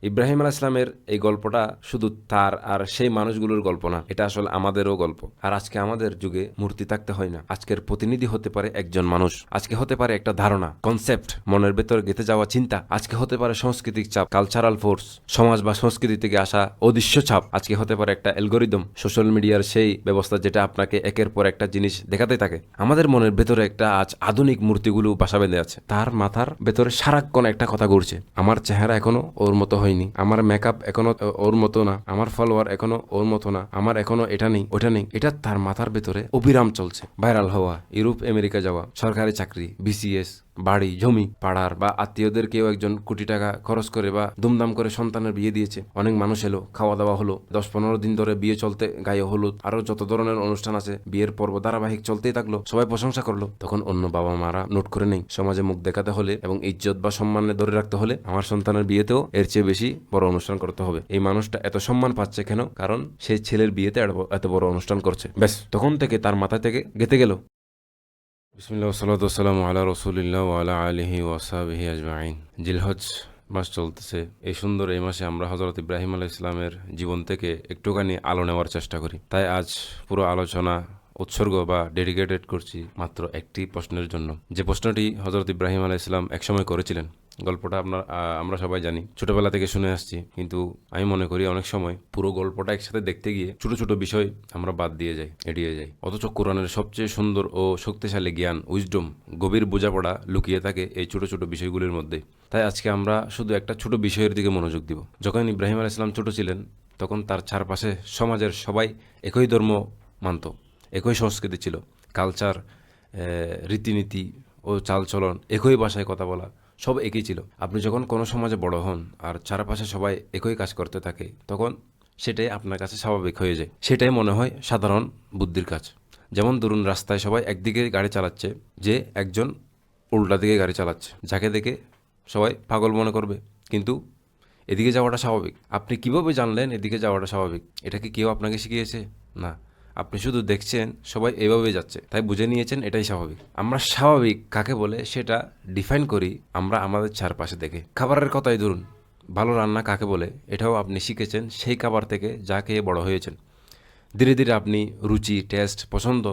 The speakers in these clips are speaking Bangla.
ইব্রাহিম আলাইহিস সালামের এই গল্পটা শুধু তার আর সেই মানুষগুলোর গল্প না, এটা আসলে আমাদেরও গল্প। আর আজকে আমাদের যুগে মূর্তি থাকতে হয় না। আজকের প্রতিনিধি হতে পারে একজন মানুষ, আজকে হতে পারে একটা ধারণা, কনসেপ্ট, মনের ভেতর গেঁথে যাওয়া চিন্তা, আজকে হতে পারে সাংস্কৃতিক চাপ, কালচারাল ফোর্স, সমাজ বা সংস্কৃতি থেকে আসা অদৃশ্য চাপ, আজকে হতে পারে একটা অ্যালগোরিদম, সোশ্যাল মিডিয়ার সেই ব্যবস্থা যেটা আপনাকে একের পর একটা জিনিস দেখাতে থাকে। আমাদের মনের ভেতরে একটা আজ আধুনিক মূর্তিগুলো বাসা বেঁধে আছে। তার মাথার ভেতরে সারাক্ষণ একটা কথা ঘুরছে, আমার চেহারা এখনো ওর মতো হয়নি, আমার মেকআপ এখনো ওর মতো না, আমার ফলোয়ার এখনো ওর মতো না, আমার এখনো এটা নেই ওটা নেই। এটা তার মাথার ভেতরে অবিরাম চলছে। ভাইরাল হওয়া, ইউরোপ আমেরিকা যাওয়া, সরকারি চাকরি, বিসিএস, বাড়ি জমি, পাড়ার বা আত্মীয়দের কেউ একজন কোটি টাকা খরচ করে বা দুমদাম করে সন্তানের বিয়ে দিয়েছে, অনেক মানুষ এলো, খাওয়া দাওয়া হলো, 10-15 দিন ধরে বিয়ে চলতে, গায়ে হলুদ, আরো যত ধরনের অনুষ্ঠান আছে, বিয়ের পর্ব ধারাবাহিক চলতেই থাকলো, সবাই প্রশংসা করলো। তখন অন্য বাবা মারা নোট করে নেই, সমাজে মুখ দেখাতে হলে এবং ইজ্জত বা সম্মানে ধরে রাখতে হলে আমার সন্তানের বিয়েতেও এর চেয়ে বেশি বড় অনুষ্ঠান করতে হবে। এই মানুষটা এত সম্মান পাচ্ছে কেন? কারণ সেই ছেলের বিয়েতে এত বড় অনুষ্ঠান করছে। ব্যাস, তখন থেকে তার মাথা থেকে গেঁথে গেল। বিসমিল্লাহ ওয়াসসালাতু ওয়াসসালামু আলা রাসূলিল্লাহ ওয়া আলা আলিহি ওয়া সাহবিহি আজমাইন। জিলহজ মাস চলতেছে। এই সুন্দর এই মাসে আমরা হযরত ইব্রাহিম আলাইহিস সালামের জীবন থেকে একটুখানি আলো নেওয়ার চেষ্টা করি। তাই আজ পুরো আলোচনা উৎসর্গ বা ডেডিকেটেড করছি মাত্র একটি প্রশ্নের জন্য, যে প্রশ্নটি হযরত ইব্রাহিম আলাইহিস সালাম একসময় করেছিলেন। গল্পটা আমরা সবাই জানি, ছোটবেলা থেকে শুনে আসছি, কিন্তু আমি মনে করি অনেক সময় পুরো গল্পটা একসাথে দেখতে গিয়ে ছোট ছোট বিষয় আমরা বাদ দিয়ে যাই, এড়িয়ে যাই। অথচ কোরআনের সবচেয়ে সুন্দর ও শক্তিশালী জ্ঞান, উইজডম, গভীর বোঝাপড়া লুকিয়ে থাকে এই ছোট ছোট বিষয়গুলির মধ্যে। তাই আজকে আমরা শুধু একটা ছোট বিষয়ের দিকে মনোযোগ দিব। যখন ইব্রাহিম আলাইহিস সালাম ছোট ছিলেন, তখন তার চারপাশে সমাজের সবাই একই ধর্ম মানত, একই সংস্কৃতি ছিল, কালচার, রীতিনীতি ও চালচলন, একই ভাষায় কথা বলা, সব একই ছিল। আপনি যখন কোনো সমাজে বড় হন আর চারপাশে সবাই একই কাজ করতে থাকে, তখন সেটাই আপনার কাছে স্বাভাবিক হয়ে যায়। সেটাই মনে হয় সাধারণ বুদ্ধির কাজ। যেমন ধরুন, রাস্তায় সবাই একদিকে গাড়ি চালাচ্ছে, যে একজন উল্টা দিকে গাড়ি চালাচ্ছে, যাকে দেখে সবাই পাগল মনে করবে, কিন্তু এদিকে যাওয়াটা স্বাভাবিক। আপনি কিভাবে জানলেন এদিকে যাওয়াটা স্বাভাবিক? এটা কি কেউ আপনাকে শিখিয়েছে? না, আপনি শুধু দেখছেন সবাই এভাবে যাচ্ছে, তাই বুঝে নিয়েছেন এটাই স্বাভাবিক। আমরা স্বাভাবিক কাকে বলে সেটা ডিফাইন করি আমরা আমাদের চারপাশে দেখে। খাবারের কথাই ধরুন, ভালো রান্না কাকে বলে এটাও আপনি শিখেছেন সেই খাবার থেকে যা খেয়ে বড় হয়েছেন। ধীরে ধীরে আপনি রুচি, টেস্ট, পছন্দ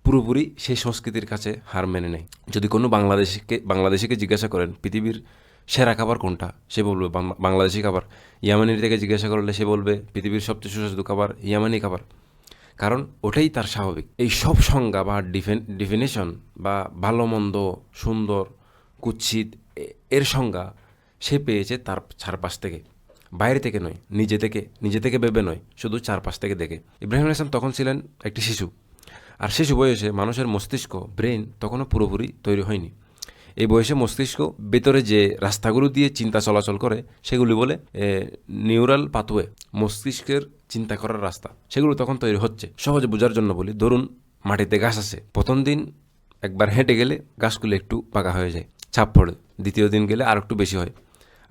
পুরোপুরি সেই সংস্কৃতির কাছে হার মেনে নেয়। যদি কোনো বাংলাদেশিকে জিজ্ঞাসা করেন পৃথিবীর সেরা খাবার কোনটা, সে বলবে বাংলাদেশি খাবার। ইয়ামানির থেকে জিজ্ঞাসা করলে সে বলবে পৃথিবীর সবচেয়ে সুস্বাদু খাবার ইয়ামানি খাবার। কারণ ওটাই তার স্বাভাবিক। এই সব সংজ্ঞা বা ডিফিনেশন বা ভালো মন্দ, সুন্দর, কুৎসিত, এর সংজ্ঞা সে পেয়েছে তার চারপাশ থেকে, বাইরে থেকে নয়, নিজে থেকে ভেবে নয়, শুধু চারপাশ থেকে দেখে। ইব্রাহিম আলাইহিস সালাম তখন ছিলেন একটি শিশু, আর শিশু বয়সে মানুষের মস্তিষ্ক, ব্রেন তখনও পুরোপুরি তৈরি হয়নি। এই বয়সে মস্তিষ্ক ভেতরে যে রাস্তাগুলো দিয়ে চিন্তা চলাচল করে সেগুলি বলে নিউরাল পাথওয়ে, মস্তিষ্কের চিন্তা করার রাস্তা, সেগুলো তখন তৈরি হচ্ছে। সহজে বোঝার জন্য বলি, ধরুন মাটিতে গাছ আছে, প্রথম দিন একবার হেঁটে গেলে গাছগুলো একটু পাকা হয়ে যায়, ছাপ পড়ে, দ্বিতীয় দিন গেলে আর একটু বেশি হয়,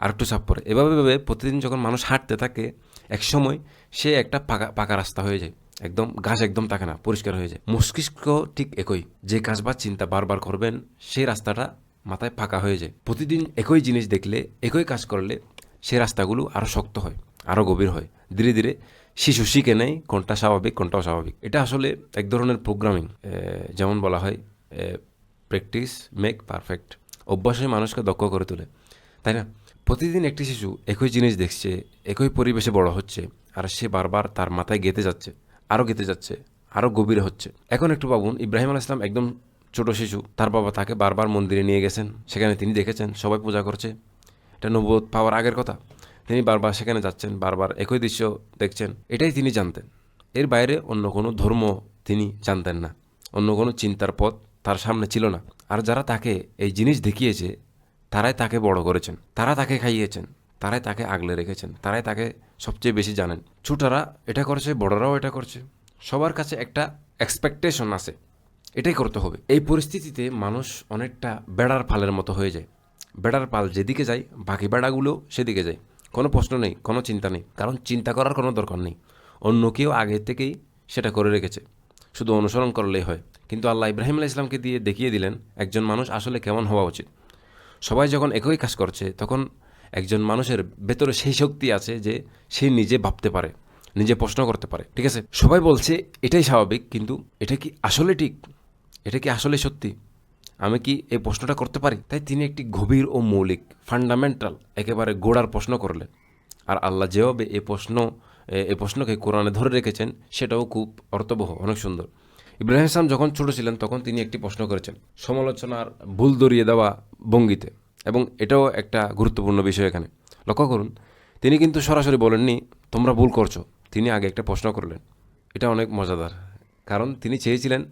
আর একটু ছাপ পড়ে, এভাবে প্রতিদিন যখন মানুষ হাঁটতে থাকে, এক সময় সে একটা পাকা রাস্তা হয়ে যায়, একদম ঘাস একদম থাকে না, পরিষ্কার হয়ে যায়। মস্তিষ্ক ঠিক একই, যে কাজ বা চিন্তা বারবার করবেন সেই রাস্তাটা মাথায় ফাঁকা হয়ে যায়। প্রতিদিন একই জিনিস দেখলে, একই কাজ করলে সেই রাস্তাগুলো আরও শক্ত হয়, আরও গভীর হয়। ধীরে ধীরে শিশু শিখে নেয় কোনটা স্বাভাবিক, কোনটা অস্বাভাবিক। এটা আসলে এক ধরনের প্রোগ্রামিং। যেমন বলা হয় প্র্যাকটিস মেক পারফেক্ট, অভ্যাসে মানুষকে দক্ষ করে তোলে, তাই না? প্রতিদিন একটি শিশু একই জিনিস দেখছে, একই পরিবেশে বড় হচ্ছে, আর সে বারবার তার মাথায় গেঁথে যাচ্ছে, আরও গেঁথে যাচ্ছে, আরও গভীরে হচ্ছে। এখন একটু ভাবুন, ইব্রাহিম আলাইহিস সালাম একদম ছোট শিশু, তার বাবা তাকে বারবার মন্দিরে নিয়ে গেছেন, সেখানে তিনি দেখেছেন সবাই পূজা করছে, এটা নবুয়ত পাওয়ার আগের কথা। তিনি বারবার সেখানে যাচ্ছেন, বারবার একই দৃশ্য দেখছেন, এটাই তিনি জানতেন। এর বাইরে অন্য কোনো ধর্ম তিনি জানতেন না, অন্য কোনো চিন্তার পথ তার সামনে ছিল না। আর যারা তাকে এই জিনিস দেখিয়েছে, তারাই তাকে বড় করেছেন, তারা তাকে খাইয়েছেন, তারাই তাকে আগলে রেখেছেন, তারাই তাকে সবচেয়ে বেশি জানেন। ছোটরা এটা করছে, বড়রাও এটা করছে, সবার কাছে একটা এক্সপেকটেশন আছে, এটাই করতে হবে। এই পরিস্থিতিতে মানুষ অনেকটা বেড়ার পালের মতো হয়ে যায়। বেড়ার পাল যেদিকে যায়, বাকি বেড়াগুলো সেদিকে যায়। কোনো প্রশ্ন নেই, কোনো চিন্তা নেই, কারণ চিন্তা করার কোনো দরকার নেই, অন্য কেউ আগে থেকেই সেটা করে রেখেছে, শুধু অনুসরণ করলেই হয়। কিন্তু আল্লাহ ইব্রাহিম আলাইহিস সালামকে দিয়ে দেখিয়ে দিলেন একজন মানুষ আসলে কেমন হওয়া উচিত। সবাই যখন একই কাজ করছে, তখন একজন মানুষের ভেতরে সেই শক্তি আছে যে সে নিজে ভাবতে পারে, নিজে প্রশ্ন করতে পারে। ঠিক আছে, সবাই বলছে এটাই স্বাভাবিক, কিন্তু এটা কি আসলে ঠিক? এটা কি আসলে সত্যি? আমি কি এই প্রশ্নটা করতে পারি? তাই তিনি একটি গভীর ও মৌলিক ফান্ডামেন্টাল একেবারে গোড়ার প্রশ্ন করলেন। আর আল্লাহ যেভাবে এই প্রশ্নকে কোরআনে ধরে রেখেছেন সেটাও খুব অর্থবহ, অনেক সুন্দর। ইব্রাহিম ইসলাম যখন ছোট ছিলেন তখন তিনি একটি প্রশ্ন করেছেন সমালোচনার ভুল ধরিয়ে দেওয়া ভঙ্গিতে, এবং এটাও একটা গুরুত্বপূর্ণ বিষয় এখানে। লক্ষ্য করুন, তিনি কিন্তু সরাসরি বলেননি তোমরা ভুল করছো। তিনি আগে একটা প্রশ্ন করলেন। এটা অনেক মজাদার, কারণ তিনি চেয়েছিলেন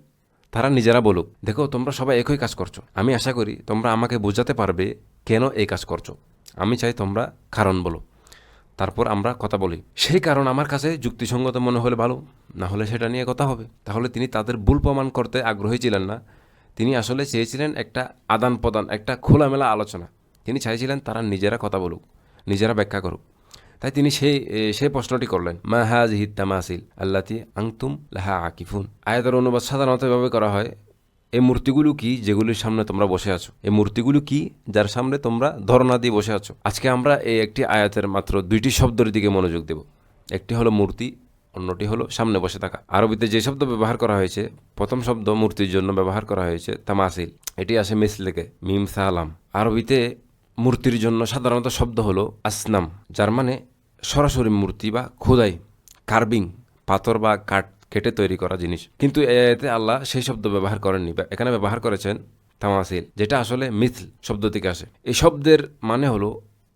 তারা নিজেরা বলুক, দেখো তোমরা সবাই একই কাজ করছো, আমি আশা করি তোমরা আমাকে বোঝাতে পারবে কেন এই কাজ করছো। আমি চাই তোমরা কারণ বলো, তারপর আমরা কথা বলি। সেই কারণ আমার কাছে যুক্তিসঙ্গত মনে হলে ভালো, না হলে সেটা নিয়ে কথা হবে। তাহলে তিনি তাদের ভুল প্রমাণ করতে আগ্রহী ছিলেন না, তিনি আসলে চেয়েছিলেন একটা আদান প্রদান, একটা খোলামেলা আলোচনা। তিনি চাইছিলেন তারা নিজেরা কথা বলুক, নিজেরা ব্যাখ্যা করুক। তাই তিনি সেই প্রশ্নটি করলেন, মা হাযিহি তামাসিল আল্লাতী আনতুম লাহা আকিফুন। আয়াতের অনুবাদ সাধারণত এভাবে করা হয়, এই মূর্তিগুলো কি যেগুলির সামনে তোমরা বসে আছো? এই মূর্তিগুলো কি যার সামনে তোমরা ধরনা দিয়ে বসে আছো? আজকে আমরা এই একটি আয়াতের মাত্র দুইটি শব্দের দিকে মনোযোগ দেব। একটি হলো মূর্তি, অন্যটি হলো সামনে বসে থাকা। আরবিতে যে শব্দ ব্যবহার করা হয়েছে, প্রথম শব্দ মূর্তির জন্য ব্যবহার করা হয়েছে তামাসিল, এটি আসে মিসলেকে মিম সালাম। আরবিতে মূর্তির জন্য সাধারণত শব্দ হলো আসনাম, যার মানে সরাসরি মূর্তি বা খোদাই, কার্ভিং, পাথর বা কাঠ কেটে তৈরি করা জিনিস। কিন্তু এতে আল্লাহ সেই শব্দ ব্যবহার করেননি, এখানে ব্যবহার করেছেন তামাসিল, যেটা আসলে মিথল শব্দ থেকে আসে। এই শব্দের মানে হলো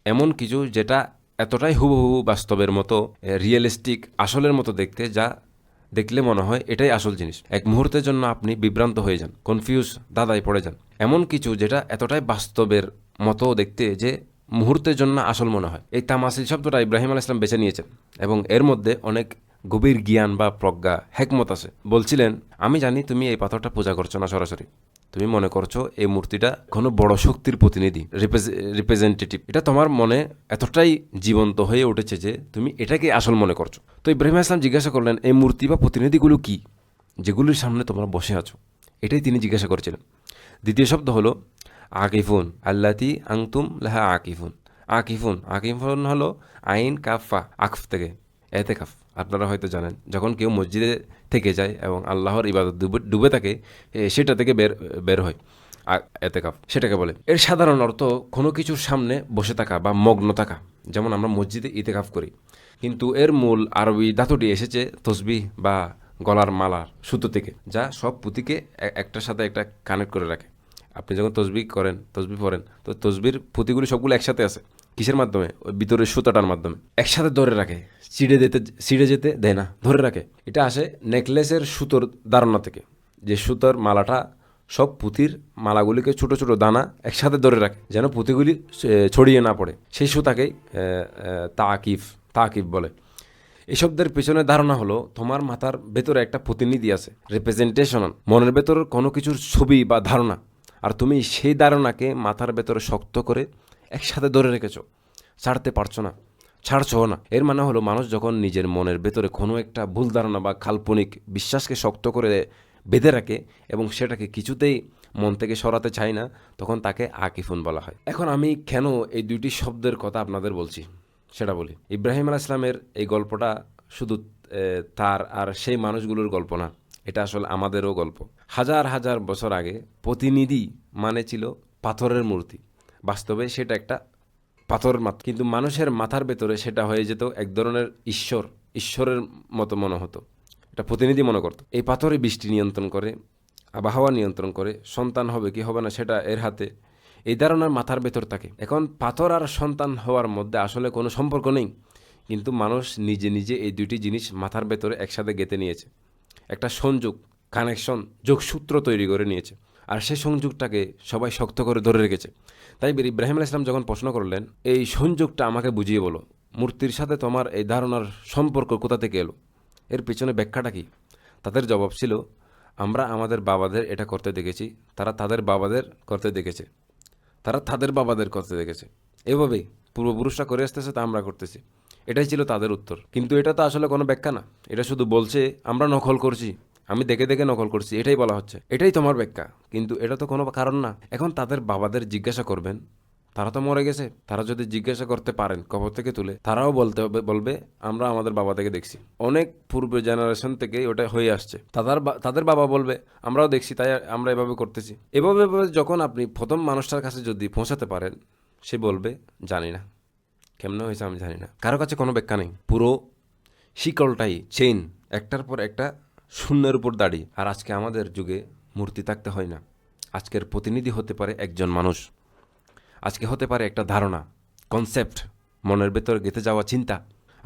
এমন কিছু যেটা এতটাই হুবহু বাস্তবের মতো, রিয়েলিস্টিক, আসলের মতো দেখতে, যা দেখলে মনে হয় এটাই আসল জিনিস। এক মুহূর্তের জন্য আপনি বিভ্রান্ত হয়ে যান, কনফিউজ, দাদায় পড়ে যান। এমন কিছু যেটা এতটাই বাস্তবের মতো দেখতে যে মুহূর্তের জন্য আসল মনে হয়। এই তামাসিল শব্দটা ইব্রাহিম আলাইহিস সালাম বেছে নিয়েছেন, এবং এর মধ্যে অনেক গভীর জ্ঞান বা প্রজ্ঞা, হেকমত আছে। বলছিলেন, আমি জানি তুমি এই পাথরটা পূজা করছো না সরাসরি, তুমি মনে করছো এই মূর্তিটা কোনো বড় শক্তির প্রতিনিধি, রিপ্রেজেন্টেটিভ। এটা তোমার মনে এতটাই জীবন্ত হয়ে উঠেছে যে তুমি এটাকে আসল মনে করছো। তো ইব্রাহিম ইসলাম জিজ্ঞাসা করলেন, এই মূর্তি বা প্রতিনিধিগুলো কি যেগুলির সামনে তোমরা বসে আছো? এটাই তিনি জিজ্ঞাসা করেছিলেন। দ্বিতীয় শব্দ হলো আকিফুন আল্লাতী আনতুম লাহা আকিফুন। আকিফুন হলো আইন কাফা, আকফ থেকে এতেকাফ। আপনারা হয়তো জানেন, যখন কেউ মসজিদে থেকে যায় এবং আল্লাহর ইবাদত ডুবে থাকে, সেটা থেকে বের হয়, এতেকাফ সেটাকে বলে। এর সাধারণ অর্থ কোনো কিছুর সামনে বসে থাকা বা মগ্ন থাকা, যেমন আমরা মসজিদে ইতেকাফ করি। কিন্তু এর মূল আরবি ধাতুটি এসেছে তসবিহ বা গলার মালার সুতো থেকে, যা সব পুঁতিকে একটার সাথে একটা কানেক্ট করে রাখে। আপনি যখন তসবিহ পড়েন, তো তসবির পুঁতিগুলি সবগুলো একসাথে আছে। কিসের মাধ্যমে? ওই ভিতরের সুতাটার মাধ্যমে একসাথে ধরে রাখে, ছিঁড়ে যেতে দেয় না, ধরে রাখে। এটা আসে নেকলেসের সুতোর ধারণা থেকে, যে সুতোর মালাটা সব পুঁতির মালাগুলিকে ছোট ছোট দানা একসাথে ধরে রাখে, যেন পুঁতিগুলি ছড়িয়ে না পড়ে। সেই সুতাকেই তাকিফ বলে। এই শব্দের পেছনে ধারণা হলো, তোমার মাথার ভেতরে একটা প্রতিনিধি আছে, রিপ্রেজেন্টেশন, মনের ভেতর কোনো কিছুর ছবি বা ধারণা, আর তুমি সেই ধারণাকে মাথার ভেতরে শক্ত করে একসাথে ধরে রেখেছো, ছাড়ছো না। এর মানে হলো, মানুষ যখন নিজের মনের ভেতরে কোনো একটা ভুল ধারণা বা কাল্পনিক বিশ্বাসকে শক্ত করে বেঁধে রাখে এবং সেটাকে কিছুতেই মন থেকে সরাতে চায় না, তখন তাকে আকিফুন বলা হয়। এখন আমি কেন এই দুইটি শব্দের কথা আপনাদের বলছি সেটা বলি। ইব্রাহিম আলাইহিস সালামের এই গল্পটা শুধু তার আর সেই মানুষগুলোর গল্প না, এটা আসলে আমাদেরও গল্প। হাজার হাজার বছর আগে প্রতিনিধি মানে ছিল পাথরের মূর্তি। বাস্তবে সেটা একটা পাথর মাত্র, কিন্তু মানুষের মাথার ভেতরে সেটা হয়ে যেত এক ধরনের ঈশ্বরের মতো মনে হতো। এটা প্রতিনিধি মনে করত। এই পাথরে বৃষ্টি নিয়ন্ত্রণ করে, আবহাওয়া নিয়ন্ত্রণ করে, সন্তান হবে কি হবে না সেটা এর হাতে, এই ধারণার মাথার ভেতর থাকে। এখন পাথর আর সন্তান হওয়ার মধ্যে আসলে কোনো সম্পর্ক নেই, কিন্তু মানুষ নিজে নিজে এই দুইটি জিনিস মাথার ভেতরে একসাথে গেঁথে নিয়েছে, একটা সংযোগ, কানেকশন, যোগসূত্র তৈরি করে নিয়েছে, আর সেই সংযোগটাকে সবাই শক্ত করে ধরে রেখেছে। তাই ইব্রাহিম আলাইহিস সালাম যখন প্রশ্ন করলেন, এই সংযোগটা আমাকে বুঝিয়ে বলো, মূর্তির সাথে তোমার এই ধারণার সম্পর্ক কোথা থেকে এলো, এর পিছনে ব্যাখ্যাটা কি? তাদের জবাব ছিল, আমরা আমাদের বাবাদের এটা করতে দেখেছি, তারা তাদের বাবাদের করতে দেখেছে, এভাবেই পূর্বপুরুষরা করে আসতেছে, তা আমরা করতেছি। এটাই ছিল তাদের উত্তর। কিন্তু এটা তো আসলে কোনো ব্যাখ্যা না, এটা শুধু বলছে আমরা নকল করছি, আমি দেখে দেখে নকল করছি, এটাই বলা হচ্ছে, এটাই তোমার ব্যাখ্যা, কিন্তু এটা তো কোনো কারণ না। এখন তাদের বাবাদের জিজ্ঞাসা করবেন, তারা তো মরে গেছে। তারা যদি জিজ্ঞাসা করতে পারেন কবর থেকে তুলে, তারাও বলবে আমরা আমাদের বাবা থেকে দেখছি, অনেক পূর্বে জেনারেশন থেকে ওটা হয়ে আসছে। তাদের বাবা বলবে আমরাও দেখছি, তাই আমরা এভাবে করতেছি। এভাবে যখন আপনি প্রথম মানুষটার কাছে যদি পৌঁছাতে পারেন, সে বলবে জানি না, কেমনে হয়েছে আমি জানি না। কারো কাছে কোনো ব্যাখ্যা নেই। পুরো শিকলটাই চেইন, একটার পর একটা শূন্যের উপর দাঁড়িয়ে। আর আজকে আমাদের যুগে মূর্তি থাকতে হয় না। আজকের প্রতিনিধি হতে পারে একজন মানুষ, আজকে হতে পারে একটা ধারণা, কনসেপ্ট, মনের ভেতর গেঁথে যাওয়া চিন্তা।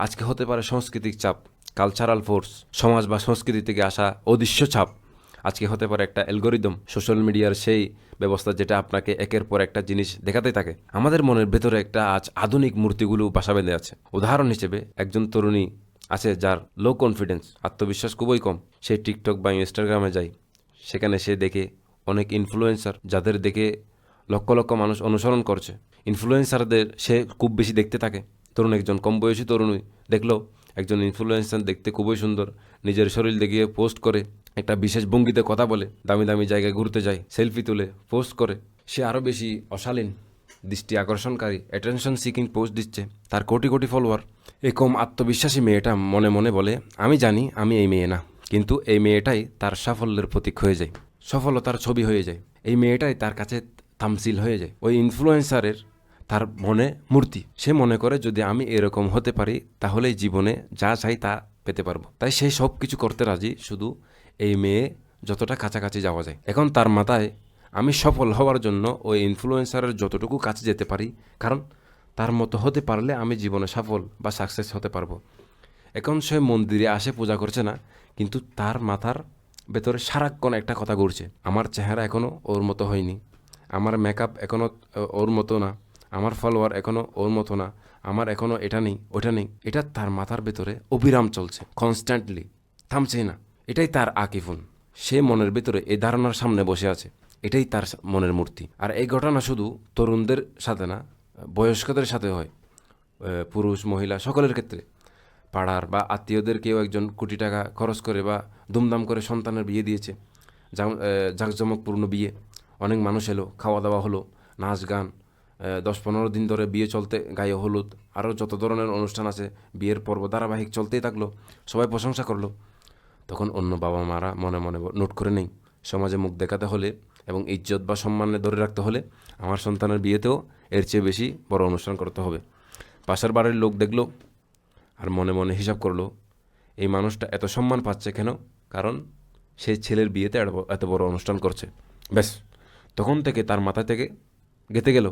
আজকে হতে পারে সাংস্কৃতিক চাপ, কালচারাল ফোর্স, সমাজ বা সংস্কৃতি থেকে আসা অদৃশ্য চাপ। আজকে হতে পারে একটা অ্যালগোরিদম, সোশ্যাল মিডিয়ার সেই ব্যবস্থা যেটা আপনাকে একের পর একটা জিনিস দেখাতে থাকে। আমাদের মনের ভেতরে একটা আজ আধুনিক মূর্তিগুলো বাসা বেঁধে আছে। উদাহরণ হিসেবে একজন তরুণী আছে যার লো কনফিডেন্স, আত্মবিশ্বাস খুবই কম। সে টিকটক বা ইনস্টাগ্রামে যায়, সেখানে সে দেখে অনেক ইনফ্লুয়েন্সার যাদের দেখে লক্ষ লক্ষ মানুষ অনুসরণ করছে। ইনফ্লুয়েন্সারদের সে খুব বেশি দেখতে থাকে। ধরুন একজন কম বয়সী তরুণী দেখলো একজন ইনফ্লুয়েন্সার দেখতে খুবই সুন্দর, নিজের শরীর দেখিয়ে পোস্ট করে, একটা বিশেষ ভঙ্গিতে কথা বলে, দামি দামি জায়গায় ঘুরতে যায়, সেলফি তুলে পোস্ট করে। সে আরও বেশি অশালীন, দৃষ্টি আকর্ষণকারী, অ্যাটেনশন সিকিং পোস্ট দিচ্ছে, তার কোটি কোটি ফলোয়ার। এই কম আত্মবিশ্বাসী মেয়েটা মনে মনে বলে আমি জানি আমি এই মেয়ে না, কিন্তু এই মেয়েটাই তার সাফল্যের প্রতীক হয়ে যায়, সফলতার ছবি হয়ে যায়। এই মেয়েটাই তার কাছে তামসিল হয়ে যায়, ওই ইনফ্লুয়েন্সারের তার মনে মূর্তি। সে মনে করে যদি আমি এরকম হতে পারি তাহলেই জীবনে যা চাই তা পেতে পারবো। তাই সে সব কিছু করতে রাজি, শুধু এই মেয়ে যতটা কাছাকাছি যাওয়া যায়। এখন তার মাথায় আমি সফল হওয়ার জন্য ওই ইনফ্লুয়েন্সারের যতটুকু কাছে যেতে পারি, কারণ তার মতো হতে পারলে আমি জীবনে সফল বা সাকসেস হতে পারবো। এখন সে মন্দিরে আসে, পূজা করছে না, কিন্তু তার মাথার ভেতরে সারাক্ষণ একটা কথা ঘুরছে, আমার চেহারা এখনও ওর মতো হয়নি, আমার মেকআপ এখনও ওর মতো না, আমার ফলোয়ার এখনও ওর মতো না, আমার এখনও এটা নেই ওটা নেই। এটা তার মাথার ভেতরে অবিরাম চলছে, কনস্ট্যান্টলি, থামছেই না। এটাই তার আকিফুন। সে মনের ভেতরে এই ধারণার সামনে বসে আছে, এটাই তার মনের মূর্তি। আর এই ঘটনা শুধু তরুণদের সাথে না, বয়স্কদের সাথে হয়, পুরুষ মহিলা সকলের ক্ষেত্রে। পাড়ার বা আত্মীয়দের কেউ একজন কোটি টাকা খরচ করে বা ধুমধাম করে সন্তানের বিয়ে দিয়েছে, জাঁকজমকপূর্ণ বিয়ে, অনেক মানুষ এলো, খাওয়া দাওয়া হলো, নাচ গান, 10-15 দিন ধরে বিয়ে চলতে, গায়ে হলুদ, আরও যত ধরনের অনুষ্ঠান আছে, বিয়ের পর্ব ধারাবাহিক চলতেই থাকলো, সবাই প্রশংসা করলো। তখন অন্য বাবা মারা মনে মনে নোট করে নেই, সমাজে মুখ দেখাতে হলে এবং ইজ্জত বা সম্মানে ধরে রাখতে হলে আমার সন্তানের বিয়েতেও এর চেয়ে বেশি বড় অনুষ্ঠান করতে হবে। পাশের বাড়ির লোক দেখলো আর মনে মনে হিসাব করলো, এই মানুষটা এত সম্মান পাচ্ছে কেন? কারণ সেই ছেলের বিয়েতে এত বড় অনুষ্ঠান করছে। ব্যাস, তখন থেকে তার মাথা থেকে গেঁথে গেল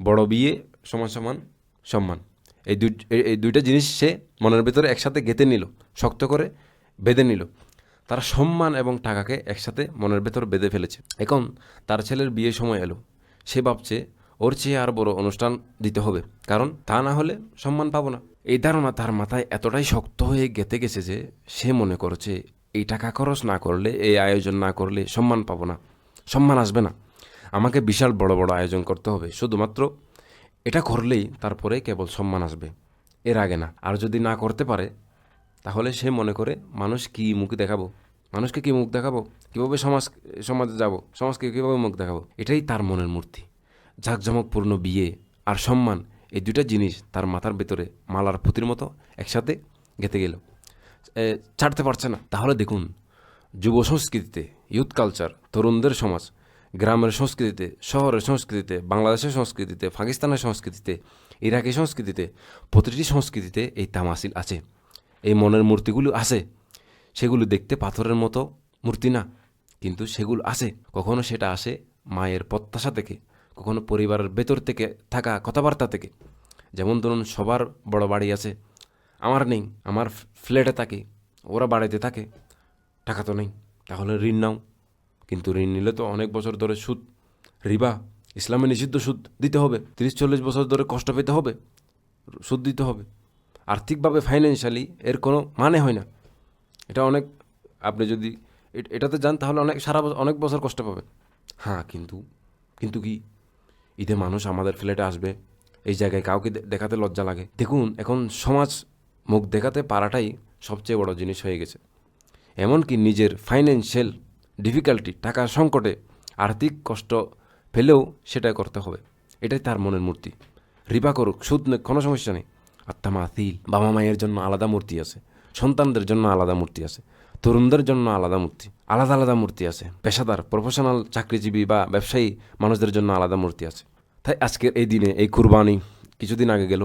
বড় বিয়ে সমান সমান সম্মান। এই দুইটা জিনিস সে মনের ভেতরে একসাথে গেঁথে নিল, শক্ত করে বেঁধে নিল। তারা সম্মান এবং টাকাকে একসাথে মনের ভেতর বেঁধে ফেলেছে। এখন তার ছেলের বিয়ে সময় এলো, সে ভাবছে ওর চেয়ে আর বড় অনুষ্ঠান দিতে হবে, কারণ তা না হলে সম্মান পাবো না। এই ধারণা তার মাথায় এতটাই শক্ত হয়ে গেঁথে গেছে যে সে মনে করছে এই টাকা খরচ না করলে, এই আয়োজন না করলে সম্মান পাবো না, সম্মান আসবে না, আমাকে বিশাল বড় বড় আয়োজন করতে হবে, শুধুমাত্র এটা করলেই তারপরে কেবল সম্মান আসবে, এর আগে না। আর যদি না করতে পারে তাহলে সে মনে করে মানুষ কি মুখ দেখাবো, মানুষকে কি মুখ দেখাবো, কীভাবে সমাজে যাব, সমাজকে কীভাবে মুখ দেখাবো। এটাই তার মনের মূর্তি। জাঁকজমকপূর্ণ বিয়ে আর সম্মান, এই দুইটা জিনিস তার মাথার ভেতরে মালার পুঁতির মতো একসাথে গেঁথে গেল, ছাড়তে পারছে না। তাহলে দেখুন, যুব সংস্কৃতিতে, ইউথ কালচার, তরুণদের সমাজ, গ্রামের সংস্কৃতিতে, শহরের সংস্কৃতিতে, বাংলাদেশের সংস্কৃতিতে, পাকিস্তানের সংস্কৃতিতে, ইরাকি সংস্কৃতিতে, প্রতিটি সংস্কৃতিতে এই তামাসিল আছে, এই মনের মূর্তিগুলো আছে। সেগুলো দেখতে পাথরের মতো মূর্তি না, কিন্তু সেগুলো আছে। কখনো সেটা আসে মায়ের প্রত্যাশা থেকে, কখনো পরিবারের ভেতর থেকে থাকা কথাবার্তা থেকে। যেমন ধরুন, সবার বড় বাড়ি আছে, আমার নেই, আমার ফ্ল্যাটে থাকে, ওরা বাড়িতে থাকে, টাকা তো নেই, তাহলে ঋণ নাও। কিন্তু ঋণ নিলে তো অনেক বছর ধরে সুদ, রিবা, ইসলামে নিষিদ্ধ সুদ দিতে হবে, 30-40 বছর ধরে কষ্ট পেতে হবে, সুদ দিতে হবে। আর্থিকভাবে, ফাইন্যান্সিয়ালি এর কোনো মানে হয় না। এটা অনেক, আপনি যদি এটাতে যান তাহলে অনেক বছর কষ্ট পাবেন। হ্যাঁ, কিন্তু কি, ঈদে মানুষ আমাদের ফ্ল্যাটে আসবে, এই জায়গায় কাউকে দেখাতে লজ্জা লাগে। দেখুন, এখন সমাজ মুখ দেখাতে পারাটাই সবচেয়ে বড় জিনিস হয়ে গেছে। এমনকি নিজের ফাইন্যান্সিয়াল ডিফিকাল্টি, টাকার সংকটে, আর্থিক কষ্ট ফেলেও সেটা করতে হবে, এটাই তার মনের মূর্তি। রিবা করুক, সুদ নেক, কোনো সমস্যা নেই। আর তামাথিল, বাবা মায়ের জন্য আলাদা মূর্তি আছে, সন্তানদের জন্য আলাদা মূর্তি আছে, তরুণদের জন্য আলাদা মূর্তি, আলাদা আলাদা মূর্তি আছে, পেশাদার প্রফেশনাল চাকরিজীবী বা ব্যবসায়ী মানুষদের জন্য আলাদা মূর্তি আছে। তাই আজকের এই দিনে, এই কুরবানি কিছুদিন আগে গেল,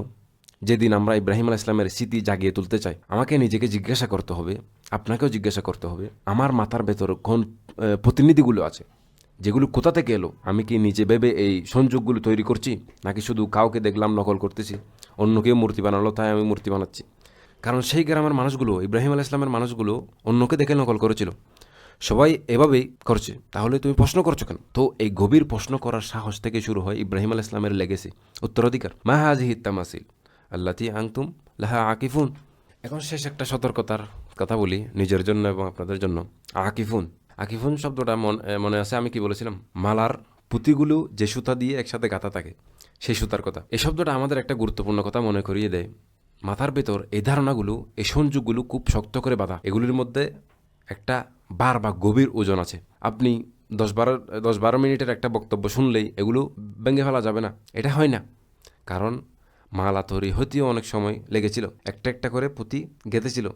যেদিন আমরা ইব্রাহিম আলাইহিস সালামের স্মৃতি জাগিয়ে তুলতে চাই, আমাকে নিজেকে জিজ্ঞাসা করতে হবে, আপনাকেও জিজ্ঞাসা করতে হবে, আমার মাথার ভেতর কোন প্রতিনিধিগুলো আছে, যেগুলো কোথা থেকে এলো? আমি কি নিজে ভেবে এই সংযোগগুলো তৈরি করছি, নাকি শুধু কাউকে দেখলাম নকল করতেছি, অন্য কেউ মূর্তি বানালো তাই আমি মূর্তি বানাচ্ছি? কারণ সেই গ্রামের মানুষগুলো, ইব্রাহিম আলাইহিস সালামের মানুষগুলো অন্যকে দেখে নকল করেছিল, সবাই এভাবেই করছে, তাহলে তুমি প্রশ্ন করছো কেন? তো এই গভীর প্রশ্ন করার সাহস থেকে শুরু হয় ইব্রাহিম আলাইহিস সালামের লেগেসি, উত্তরাধিকার। মা হাযিহি তামাসিল আল্লাতী আনতুম লাহা আকিফুন। এখন শেষ একটা সতর্কতার কথা বলি নিজের জন্য এবং আপনাদের জন্য। আকিফুন, আকিফুন শব্দটা মনে আছে আমি কি বলেছিলাম? মালার পুঁতিগুলো যে সুতা দিয়ে একসাথে গাঁথা থাকে, সেই সুতার কথা। এই শব্দটা আমাদের একটা গুরুত্বপূর্ণ কথা মনে করিয়ে দেয়। মাথার ভেতর এই ধারণাগুলো, এই সংযোগগুলো খুব শক্ত করে বাঁধা। এগুলির মধ্যে একটা বার বা গভীর ওজন আছে। আপনি 10-12 মিনিটের একটা বক্তব্য শুনলেই এগুলো ভেঙে ফেলা যাবে না, এটা হয় না। কারণ মালা তৈরি হতেও অনেক সময় লেগেছিল, একটা একটা করে পুঁতি গেঁথেছিল,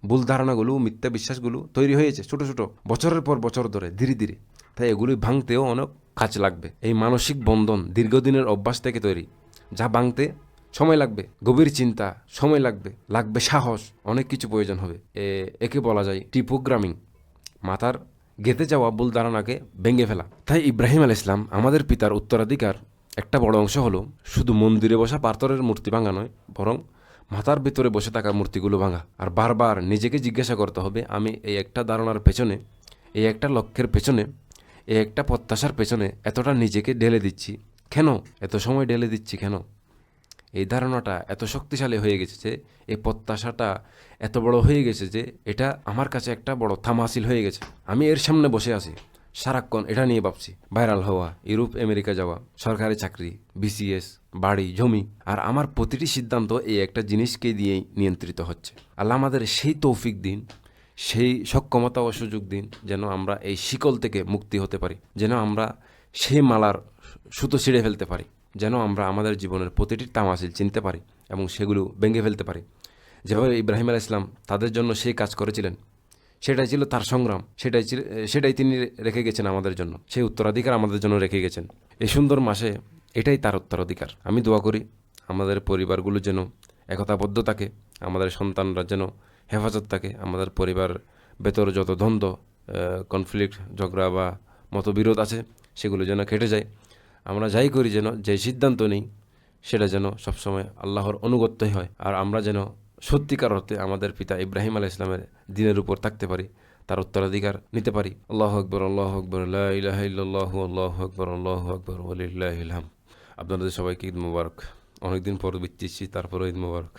ভুল ধারণাগুলো, মিথ্যা বিশ্বাসগুলো তৈরি হয়েছে ছোট ছোট, বছরের পর বছর ধরে, ধীরে ধীরে। তাই এগুলি ভাঙতেও অনেক কাজ লাগবে। এই মানসিক বন্ধন দীর্ঘদিনের অভ্যাস থেকে তৈরি, যা ভাঙতে সময় লাগবে, গভীর চিন্তা সময় লাগবে, লাগবে সাহস, অনেক কিছু প্রয়োজন হবে। একে বলা যায় টিপোগ্রামিং, মাথার গেঁথে যাওয়া ভুল ধারণাকে ভেঙে ফেলা। তাই ইব্রাহিম আলাইহিস সালাম, আমাদের পিতার উত্তরাধিকার একটা বড় অংশ হলো শুধু মন্দিরে বসা পাথরের মূর্তি ভাঙা নয়, বরং মাথার ভিতরে বসে থাকা মূর্তিগুলো ভাঙা। আর বারবার নিজেকে জিজ্ঞাসা করতে হবে, আমি এই একটা ধারণার পেছনে, এই একটা লক্ষ্যের পেছনে, এই একটা প্রত্যাশার পেছনে এতটা নিজেকে ঢেলে দিচ্ছি কেন? এত সময় ঢেলে দিচ্ছি কেন? এই ধারণাটা এত শক্তিশালী হয়ে গেছে যে, এই প্রত্যাশাটা এত বড় হয়ে গেছে যে, এটা আমার কাছে একটা বড় তামাসিল হয়ে গেছে। আমি এর সামনে বসে আছি, সারাক্ষণ এটা নিয়ে ভাবছি। ভাইরাল হওয়া, ইউরোপ আমেরিকা যাওয়া, সরকারি চাকরি, বিসিএস, বাড়ি, জমি, আর আমার প্রতিটি সিদ্ধান্ত এই একটা জিনিসকে দিয়েই নিয়ন্ত্রিত হচ্ছে। আল্লাহ আমাদের সেই তৌফিক দিন, সেই সক্ষমতা ও সুযোগ দিন, যেন আমরা এই শিকল থেকে মুক্তি হতে পারি, যেন আমরা সেই মালার সুতো ছিঁড়ে ফেলতে পারি, যেন আমরা আমাদের জীবনের প্রতিটি তামাসিল চিনতে পারি এবং সেগুলো ভেঙে ফেলতে পারি। যেভাবে ইব্রাহিম আলাইহিস সালাম তাদের জন্য সেই কাজ করেছিলেন, সেটাই ছিল তার সংগ্রাম, সেটাই তিনি রেখে গেছেন আমাদের জন্য, সেই উত্তরাধিকার আমাদের জন্য রেখে গেছেন। এই সুন্দর মাসে এটাই তার উত্তরাধিকার। আমি দোয়া করি আমাদের পরিবারগুলো যেন একতাবদ্ধ থাকে, আমাদের সন্তানরা যেন হেফাজত থাকে, আমাদের পরিবার ভেতর যত দ্বন্দ্ব, কনফ্লিক্ট, ঝগড়া বা মতবিরোধ আছে সেগুলো যেন কেটে যায়। আমরা যাই করি, যেন যে সিদ্ধান্ত নিই সেটা যেন সবসময় আল্লাহর অনুগত্যই হয়, আর আমরা যেন সত্যিকার অর্থে আমাদের পিতা ইব্রাহিম আলাইহিস সালামের দিনের উপর থাকতে পারি, তার উত্তরাধিকার নিতে পারি। আল্লাহু আকবার, আল্লাহু আকবার, লা ইলাহা ইল্লাল্লাহু, আল্লাহু আকবার, আল্লাহু আকবার, ওয়ালিল্লাহিল হামদ। আপনাদের সবাইকে ঈদ মোবারক। অনেকদিন পর বিচ্ছিচ্ছি, তারপরে ঈদ মোবারক।